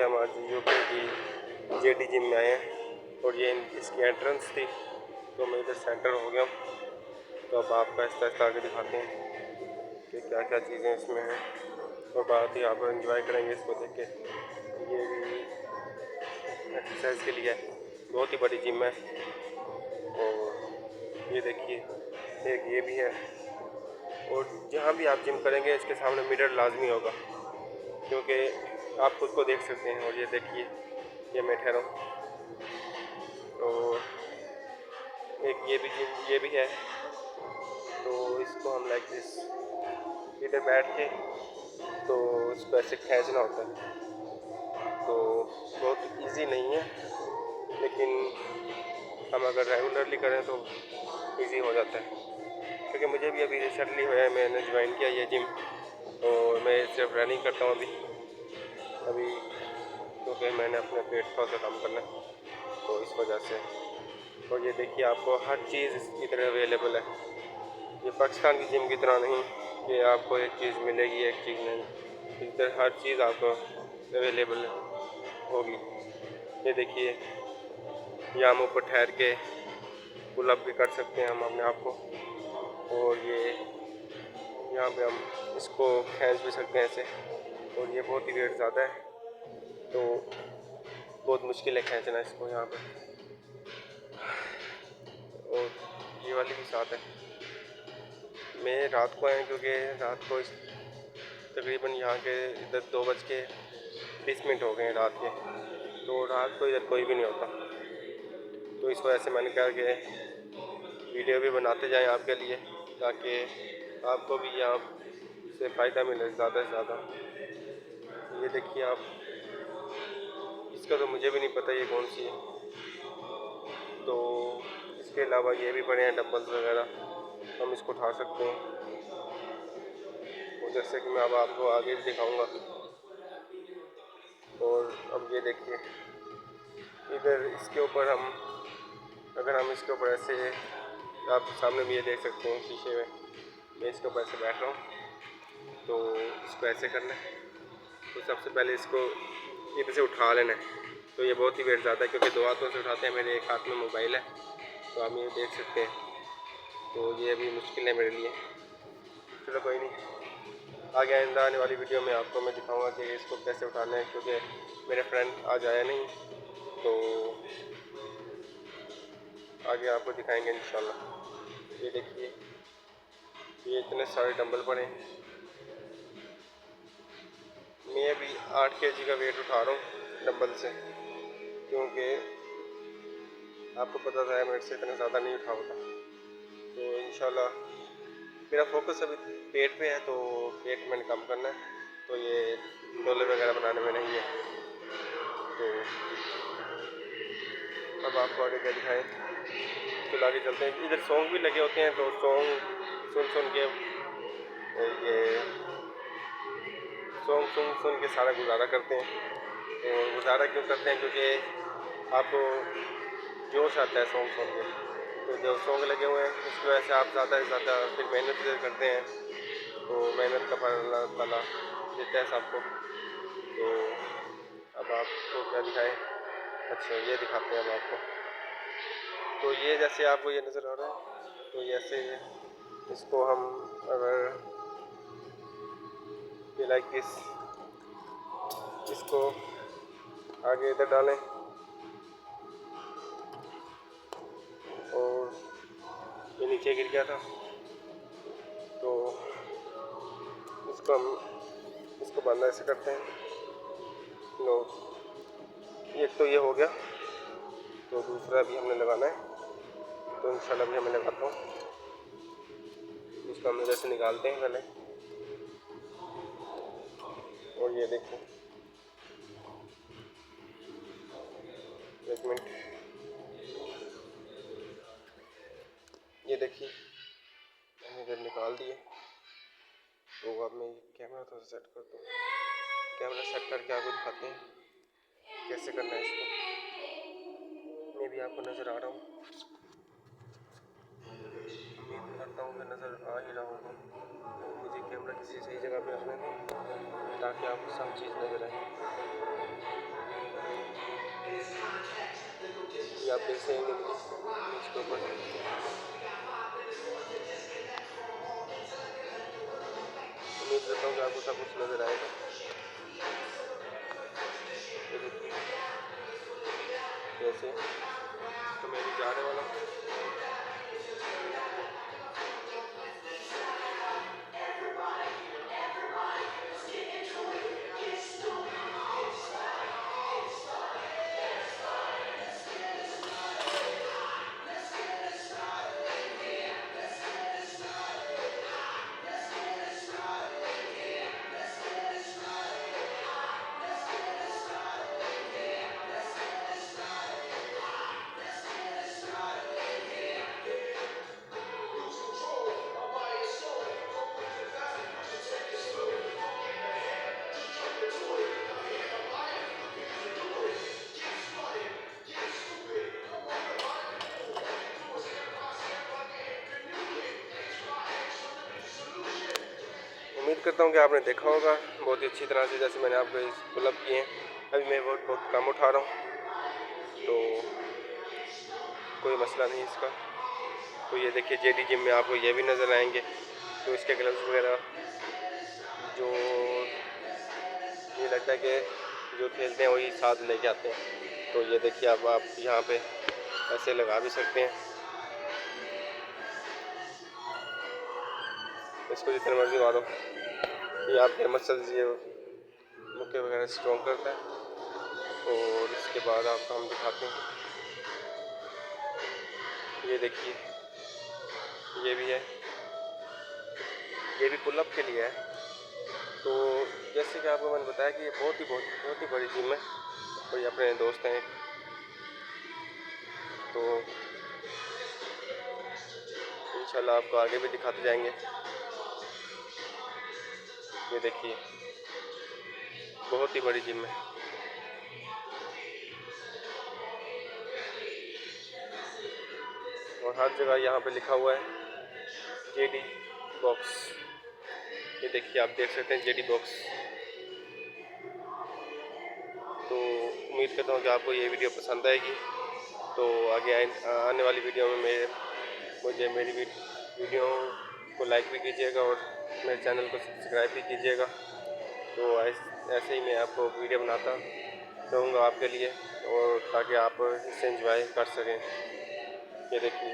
हम आज यूके की जेडी जिम में आए हैं और ये इसकी एंट्रेंस थी, तो मैं इधर सेंटर हो गया हूँ। तो अब आपको आहिस्ता आहिस्ता आगे दिखाते हैं कि क्या क्या चीज़ें इसमें हैं और बहुत ही आप एंजॉय करेंगे इसको देख के। ये भी एक्सरसाइज के लिए बहुत ही बड़ी जिम है। और ये देखिए एक ये भी है, और जहाँ भी आप जिम करेंगे इसके सामने मिरर लाजमी होगा, क्योंकि आप खुद को देख सकते हैं। और ये देखिए ये मैं ठहरा हूँ, और एक ये भी है। तो इसको हम लाइक दिस इधर बैठ के तो इसको ऐसे खींचना होता है, तो बहुत इजी नहीं है, लेकिन हम अगर रेगुलरली करें तो इजी हो जाता है। क्योंकि मुझे भी अभी रिसेंटली हुआ है, मैंने ज्वाइन किया ये जिम, और मैं सिर्फ रनिंग करता हूँ अभी क्योंकि मैंने अपने पेट थोड़ा सा कम करना है, तो इस वजह से। और ये देखिए आपको हर चीज़ इधर अवेलेबल है। ये पाकिस्तान की जिम की तरह नहीं कि आपको एक चीज़ मिलेगी एक चीज़ नहीं, इधर हर चीज़ आपको अवेलेबल होगी। ये देखिए यहाँ हम ऊपर ठहर के पुल अप भी कर सकते हैं हम अपने आप को, और ये यहाँ पे हम इसको खींच भी सकते हैं ऐसे। और ये बहुत ही वेट ज़्यादा है, तो बहुत मुश्किल है खींचना इसको यहाँ पे। और ये वाली भी साथ है। मैं रात को आया क्योंकि रात को तकरीबन यहाँ के इधर 2:20 हो गए हैं रात के, तो रात को इधर कोई भी नहीं होता। तो इस वजह से मैंने कहा कि वीडियो भी बनाते जाएं आपके लिए, ताकि आपको भी यहाँ से फ़ायदा मिले ज़्यादा से ज़्यादा। ये देखिए आप, इसका तो मुझे भी नहीं पता ये कौन सी है। तो इसके अलावा ये भी पड़े हैं डंबल्स वगैरह, हम इसको उठा सकते हैं। और जैसे कि मैं अब आपको आगे भी दिखाऊंगा। और अब ये देखिए इधर इसके ऊपर अगर हम इसके ऊपर ऐसे, आप सामने भी ये देख सकते हैं शीशे में, मैं इसके ऊपर ऐसे बैठ रहा हूँ, तो इसको ऐसे करना है। तो सबसे पहले इसको इधर से उठा लेना है। तो ये बहुत ही वेट ज़्यादा है क्योंकि 2 हाथों से उठाते हैं, मेरे एक हाथ में मोबाइल है, तो आप ये देख सकते हैं। तो ये अभी मुश्किल है मेरे लिए। चलो कोई नहीं, आगे आइंदा आने वाली वीडियो में आपको मैं दिखाऊंगा कि इसको कैसे उठाना है, क्योंकि मेरे फ्रेंड आज आया नहीं, तो आगे आपको दिखाएंगे इंशाल्लाह। ये देखिए ये इतने सारे डंबल पड़े हैं। मैं अभी 8 kg का वेट उठा रहा हूँ डंबल से, क्योंकि आपको पता था मेरे से इतना ज़्यादा नहीं उठा होता। तो इंशाल्लाह मेरा फोकस अभी पेट पे है, तो पेट मैंने कम करना है, तो ये डोले वगैरह बनाने में नहीं है। तो अब आपको आगे क्या दिखाएं, तो आगे चलते हैं। इधर सॉन्ग भी लगे होते हैं, तो सॉन्ग सुन के ये सॉन्ग सुन के सारा गुजारा करते हैं। और गुजारा क्यों करते हैं, क्योंकि आपको जोश आता है सॉन्ग सुन के। तो जो सॉन्ग लगे हुए हैं उसकी वजह से आप ज़्यादा से ज़्यादा फिर मेहनत करते हैं, तो मेहनत का फल अल्लाह ताला देता है सबको। तो अब आपको क्या दिखाएं, अच्छा ये दिखाते हैं अब आपको। तो ये जैसे आपको ये नज़र आ रहा है, तो ऐसे इसको हम अगर ये लाइक इसको आगे इधर डालें, और ये नीचे गिर गया था, तो इसको हम इसको बंद ऐसे करते हैं। लो एक तो ये हो गया, तो दूसरा भी हमने लगाना है। तो इंशाल्लाह भी हमें लगाता हूँ। इसको हम इधर से निकालते हैं पहले, और ये देखो एक मिनट, ये देखिए मैंने इधर निकाल दिए। तो अब मैं कैमरा थोड़ा सेट कर दूँ, कैमरा सेट करके आपको दिखाते हैं कैसे करना है इसको। मैं भी आपको नज़र आ रहा हूँ, उम्मीद करता हूँ कि नज़र आ ही रहा होगा। मुझे कैमरा किसी सही जगह पे रखना है ताकि आपको सब चीज़ नज़र आए। ये आप देख सकेंगे इसके ऊपर। उम्मीद करता हूँ कि आपको सब कुछ नज़र आएगा। ये देखिए जैसे तो मैं भी जाने वाला हूँ। उम्मीद करता हूँ कि आपने देखा होगा बहुत ही अच्छी तरह से, जैसे मैंने आपको पुलअप किए हैं। अभी मैं बहुत कम उठा रहा हूँ तो कोई मसला नहीं इसका। तो ये देखिए जेडी जिम में आपको ये भी नज़र आएंगे। तो इसके ग्लव्स वगैरह जो ये लगता है कि जो खेलते हैं वही साथ लेके आते हैं। तो ये देखिए अब आप यहाँ पे ऐसे लगा भी सकते हैं, इसको जितने मर्जी मारो। ये आपके मसल्स ये मुक्के वगैरह स्ट्रॉन्ग करता है। और इसके बाद आपको हम दिखाते हैं, ये देखिए ये भी है, ये भी पुलअप के लिए है। तो जैसे कि आपको मैंने बताया कि ये बहुत ही बड़ी जिम है। और ये अपने दोस्त हैं, तो इंशाल्लाह आपको आगे भी दिखाते जाएंगे। ये देखिए बहुत ही बड़ी जिम है। और हर जगह यहाँ पे लिखा हुआ है जेडी बॉक्स। ये देखिए आप देख सकते हैं जेडी बॉक्स। तो उम्मीद करता हूँ कि आपको ये वीडियो पसंद आएगी। तो आगे आने वाली वीडियो में मुझे मेरी वीडियो को लाइक भी कीजिएगा और मेरे चैनल को सब्सक्राइब भी कीजिएगा। तो ऐसे ही मैं आपको वीडियो बनाता रहूँगा आपके लिए, और ताकि आप इससे एंजॉय कर सकें। ये देखिए